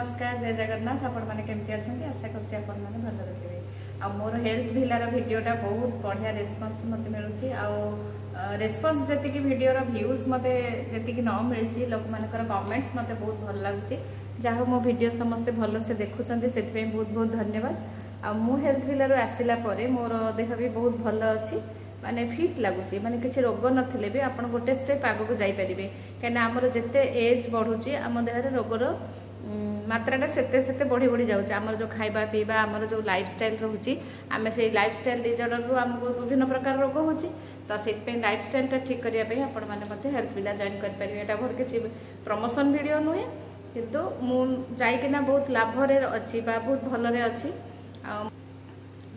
नमस्कार जय जगन्नाथ आपण मैंने केमती अच्छा आशा करते भल रखिए आ मोर हेल्थ भिलार भिडियोटा बहुत बढ़िया रेस्पॉन्स मत मिलूँ आ रेस्पॉन्स जी भिडियोर व्यूज मत जी न मिली लोक मानकर कमेंट्स मत बहुत भल लगुच जहाँ मो भिडियो समस्ते भल से देखुं से बहुत बहुत धन्यवाद आ मु हेल्थ भिलार आसला मोर देह भी बहुत भल अच्छी माने फिट लगुच माने किसी रोग नथिले भी आपण गोटे स्टेप आगो को जाई परिबे कहीं आमर जिते एज बढ़ुची आम देहरे रोगर मात्राटा सेते बढ़ी बढ़ी जाऊँ आमर जो खाइबा पीवा आमर जो लाइफस्टाइल रोचे आम से लाइफस्टाइल डिजर्डर आमको विभिन्न प्रकार रोग होची तो से लाइफस्टाइलटा ठीक करने आपण मैंने हेल्थ भिला जॉइन करेंगे यहाँ मोर किसी प्रमोशन वीडियो नुहे किंतु मुझाइना बहुत लाभरे अच्छी बहुत भलरे अच्छी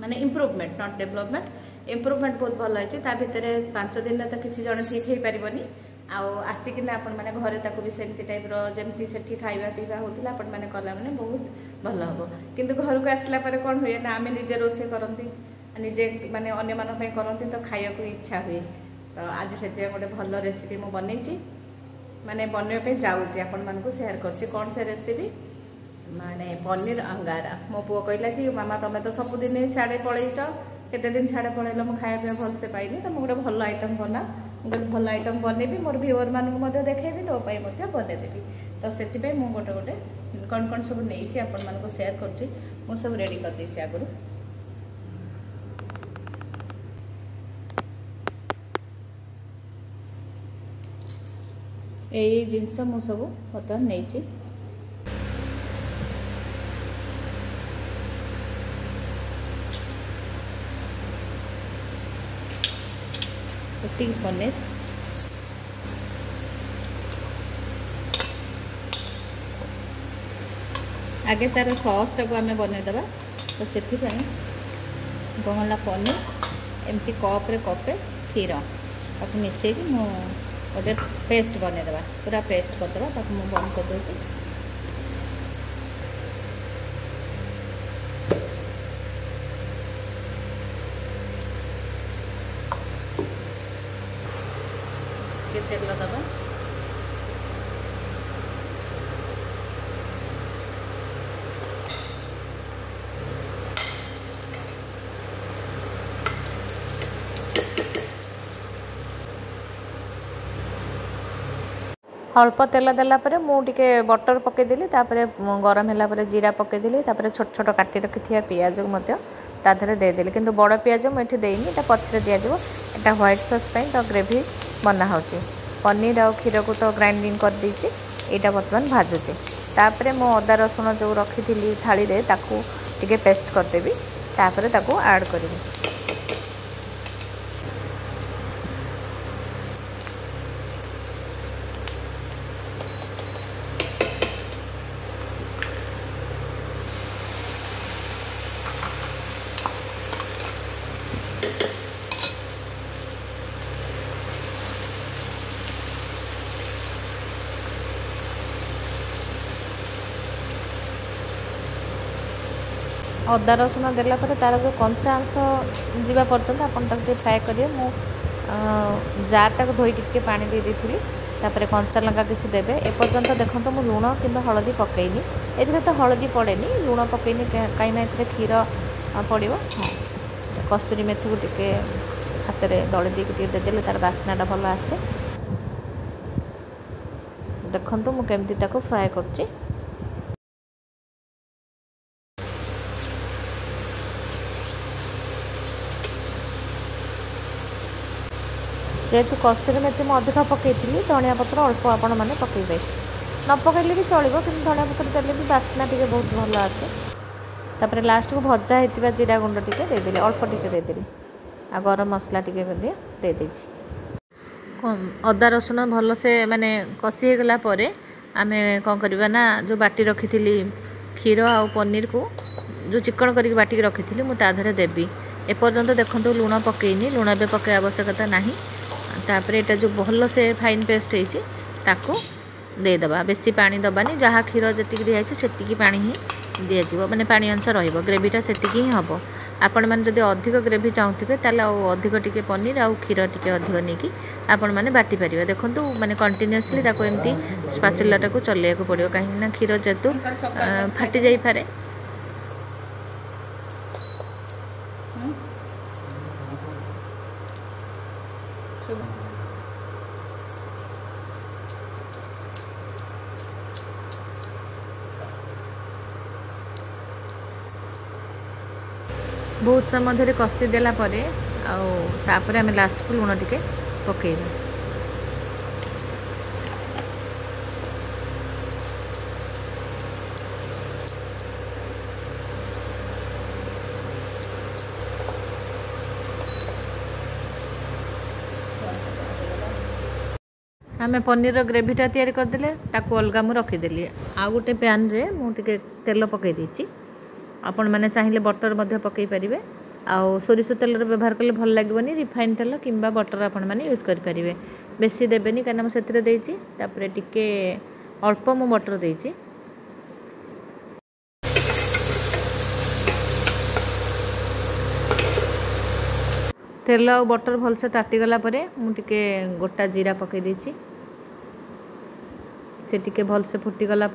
माने इम्प्रूवमेंट नॉट डेवलपमेंट इम्प्रूवमेंट बहुत भल अच्छी भितर 5 दिन तो किसी जन ठीक हो पारबनी आसिकिना आपण मैंने घरे ताको भी सेमती टाइप जमती से खाइबा पीवा होता आपण मैंने कला मैंने बहुत भल हम किंतु घर को आसला कौन हुए ना आम निजे रोसे करती निजे माने अन्य मानक करती तो खाया को इच्छा हुए तो आज से गोटे भल रेसिपी मुझे बनई माने बनवाई जाऊँगी आपण मानक सेयार कर कौन से रेसिपी माने पनीर अंगारा मो पुओ कहला कि मामा तुम तो सबुदिन सियाड़े पलैच केते दिन सियाड़े पलैल मुझे खाया भल से पाइनी तो मुझे भल आइटम बना मुझे भल आइटम बनैबी मोर व्यूअर मानक देखी तो बनईदेवी तो से गोटे गोटे कौन कौन सब नहीं आपण मानक सेयार कर सब रेडी कर देछि आगु यही जिनस मु सब बर्तमान नहीं पनीर आगे तार सॉस टाक आम बनईदे तो से गहला पनीर एमती कप्रे कपे क्षीर ताक मिसेक गोटे पेस्ट बनईदे पूरा पेस्ट करदे मुझे बंद कर दूसरी तेल दबा अल्प तेल देला परे मु टिके बटर पकईदेली गरम है जीरा पकईदेली छोट छोट काटी रखी पियाज को देदेली किंतु बड़ पियाज मुझे देनी पछरे दिज्व एटा व्हाइट सॉस तो ग्रेवी बना होची पनीर आ क्षीर को तो ग्राइंडिंग कर देछि एटा बर्तमान भाजुचे तापरे मो अदा रसुण जो रखी थी थाली रे ताकू टिके पेस्ट करदेवी तापरे ताकू ऐड करिवि अदा रसुण देला तार जो कंचा अंश जीवा पर्यंत आपन ताक फ्राए करिए मु जार टाक धोई टिके पानी दे देथिली तापर कंचा लंका किछि देबे ए पर्यंत देखंतो मु लूण किंबा हळदी पकईनी एथिरे तो हळदी पड़ेनी लूण पकईनी कहीं ना एथिरे क्षीर पड़िबो कस्तूरी मेथी को टिके हाथ में दली दी देदेले तार बास्नाटा भल आसे देखंतो मु केमती ताको फ्राए करछि जेहेतु कस्तूरी मेथी मैं अधिक पकई धनिया पत्र अल्प आपण मैंने पकईबे न पकईले भी चलो कि धनिया पत्र देले भी बास्ना टी बहुत भल आसे तापर लास्ट को भजा होता जीरा गुंड टी देदेली अल्प टी देदेली आ गरम मसला टी दे अदा रसुण भल से माने कषि गला आम कौन करवा ना जो बाटी रखी थी क्षीर आ पनीर को जो चिकन करके बाटी रखी थी मुझे देवी एपर्यंत देखो लुण पकईनी लुण भी पकई आवश्यकता नहीं तापर एटा जो भल से फाइन पेस्ट होती देदेबा बेसी पानी दबानी जहाँ क्षीर जी दिखाई से पानी ही दिज्व माने पानी अंश रही ग्रेवीटा से ही हम आपण मैंने जदि अधिक ग्रेवी चाहूथे ताले अधिक टिके पनीर आउ क्षीर टिके अधिक नहीं आपण मैंने बाटी पारे। देखो माने कंटिन्यूअसली एमती स्पाचुला को चलैया को पड़ो कहीं क्षीर जेतु फाटी जाई पारे। बहुत समय धरे कषि देला परे आउे आम लास्ट को लुण टिके पकेइबा। आम पनीर ग्रेवीटा तैयारी करदेले ताकू अलगा मु रखीदेली। आउ गोटे पैन रे मु टिके तेल पकई देछि। आपण मैंने चाहिए बटर मध्य पकई पारे। आउ सोरिष तेल व्यवहार कले भल लगे रिफाइन तेल किंबा बटर आपण मैंने यूज करें। बेसी देवेनि कहीं मुझे देपर टिके अल्प मु बटर देछि। तेल और बटर भलसे तातीगला मुझे गोटा जीरा पकई देछि। से टिके भलसे फुटीगला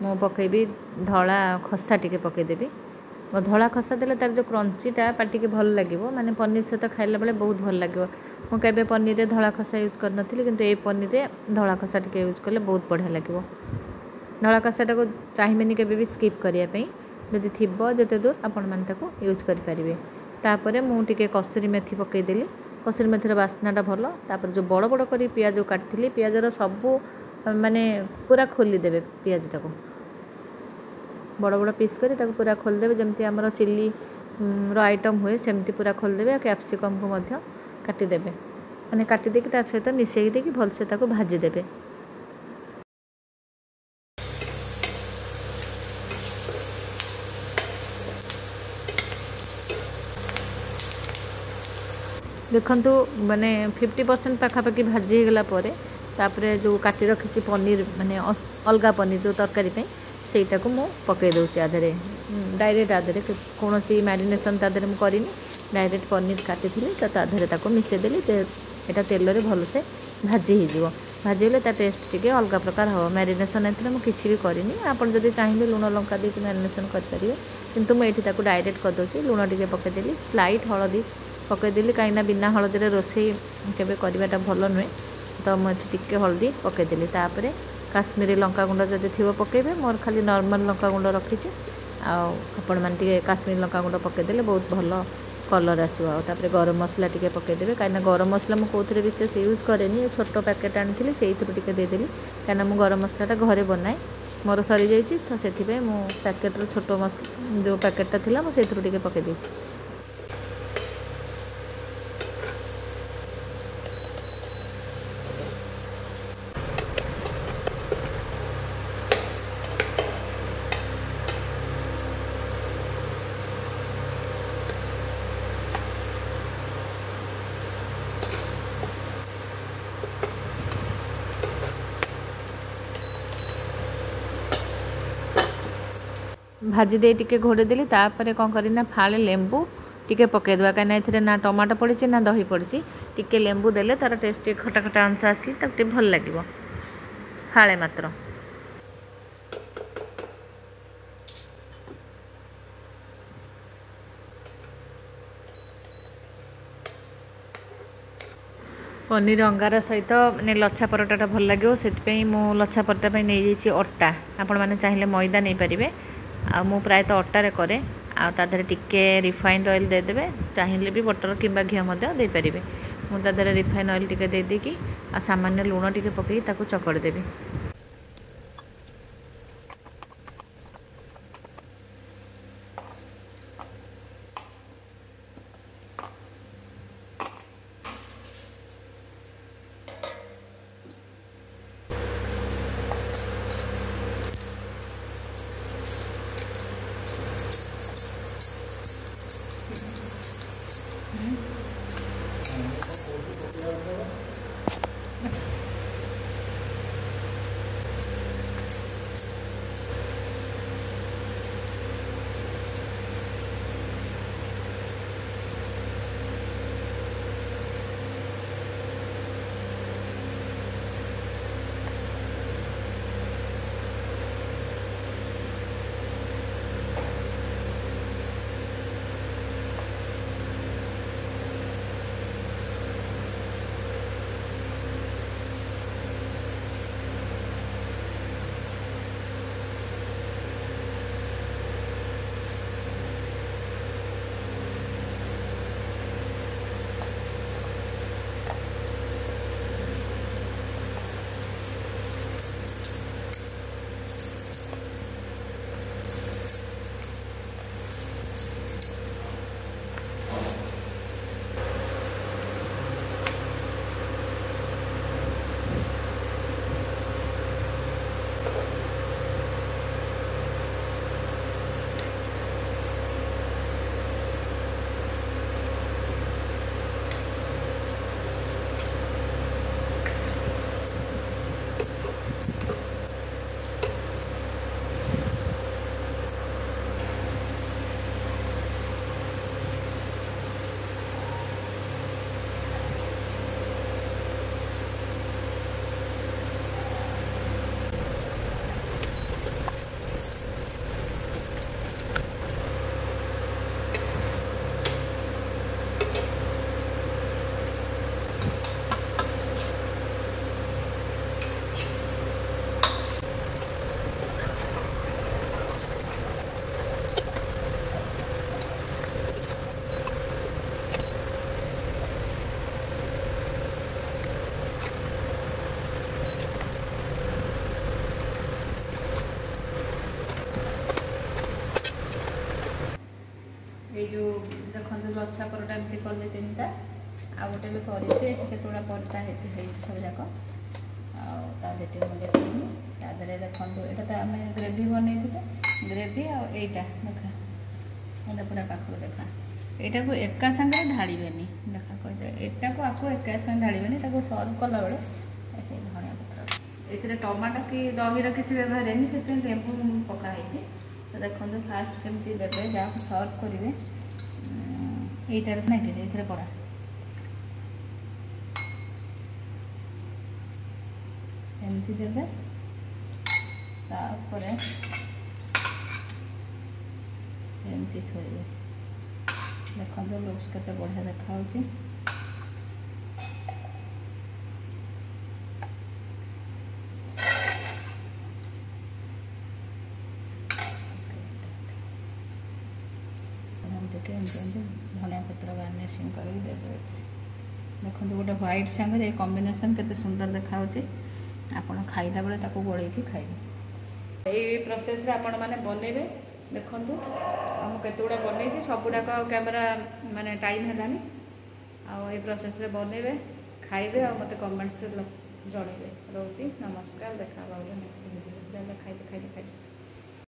मु पकेबी धला खसा टिके पकईदेवी। धला खसा देले तार जो क्रंचीटा पाटी के भल लगे माने पनीर सहित खाइला बेले बहुत भल लगे। मुझे पनीर रे धला खसा यूज करनी किंतु ए पनीर रे धला खसा टिके यूज कले बहुत बढ़िया लगे। धला खसाटा को चाहिए केबे भी स्किप करने जदि थी जिते दूर आपण मैंने यूज करें। तापर मुझे कसूरी मेथी पकईदेली। कसूरी मेथीर बास्नाटा भल। तापर जो बड़ बड़ कर पियाज काटी पियाजर सबू माने पूरा खोलीदेवे। पियाजटा को बड़ बड़ पीस कर पूरा खोलदेवे जमती आमर चिल्ली आइटम हुए सेमती पूरा खोलदेवे। कैप्सिकम को मध्य काटिदेवे माने काटी देकी ता सहित मिसेई देकी भलसे ताको भाजीदेवे। देखंतु माने 50% पाखापाखि भाजी गला परे तापरे जो काटी रखी पनीर माने अलगा पनीर जो तरकारी पे सेटा को मु पकई दउची आधरे डायरेक्ट आधरे कौन सी मैरिनेशन ताधरे मु करिनी। डायरेक्ट पनीर काटी थी तो ताधरे ताको मिसे देली एटा तेल रे भल से भाजी ही जीवो। भाजी होले ता टेस्ट टिके अलग प्रकार हो। मैरिनेशन एथरे मु किछि भी करिनी। आपण जदि चाहिबे लूण लंका दे कि मैरिनेशन कर परिबे किंतु मु एठी ताको डायरेक्ट कर दउची। लूण टिके पकई देली स्लाइट हळदी पकई देली कहीं बिना हळदी रे रोसई केबे करबाटा भल नुहे तो मु एठी टिके हळदी पकई देली। तापरे काश्मीरी लंका गुंड जदि थी पकेबे मोर खाली नॉर्मल लंका गुंड रखी आपण मैंने काश्मीरी लंका गुंड पकईदेले बहुत भल कलर आसो। गरम मसला टिके पकईदेवे कहीं गरम मसला मुझे कौन विशेष यूज कैनि छोट पैकेट आनी से टिके देदेली कहीं मुझे गरम मसलाटा घरे बनाए मोर सरी जाइए तो से पैकेट्र छोट मसला जो पैकेटा थी मुझे टिके पकई देछि। भाजी दे टिके घोड़े देली तापर कौन करना फाले लेंबू टिके पकईदेवा कहीं ए ना टमाटो पड़ी ना दही पड़ी टिके लेंबू देले तार टेस्ट खटा खटा अंश आसली तक भल लगे फाले मात्र। पनीर अंगार सहित मैंने लच्छा परोटाटा भल लगे से मु लच्छा परोटा नहीं जाइए अटा आपण मैंने चाहिए मैदा नहीं पारे। मु प्रायतः अटारे करे आधे टिके रिफाइंड ऑयल देदेवे चाहिए भी बटर किंबा घी दे पारे। मुझे रिफाइन ऑयल टिके दे देकी सामान्य लूण टिके पकई ताकू चकड़ देवी। जो देखते लच्छा परोटा एमती कली 3टा आ गोटे भी करेचे केतुड़ा परता सब जाक आदि मुझे देखी तादे देखो यहाँ तो आम ग्रेवी बनई ग्रेवी आईटा देखा मतलब पूरा पाखर देखा यहाँ को एका सागे ढाड़े देखा कहते यहाँ को आपको एका सागे ढाड़े सर्व कला बेले धनिया पत्र ये टमाटो कि दही किसी व्यवहार है से लेंबू पकाई तो देखो फास्ट केमती देवे जहाँ सर्व करेंगे यहीटार नाकि ये पड़ा एमती देवे तापर एमती थोड़े देखो लुक्स केते बढ़िया देखा धनिया पत्र गार्निशिंग करके देते देखो गोटे व्हाइट सांगे ये कॉम्बिनेशन केते सुंदर देखा आपण खाइला बेले ताको गोळेकी खाइबे ये प्रोसेस रे आपण माने बनेबे देखंतु हम केतुडा बनेछि सबुडा का कैमरा माने टाइम हेलानी आ ये प्रोसेस रे बनेबे खाइबे आ मते कमेंट्स रे जणेबे रहउछि नमस्कार देखा बाबू नेक्स्ट वीडियो खाइते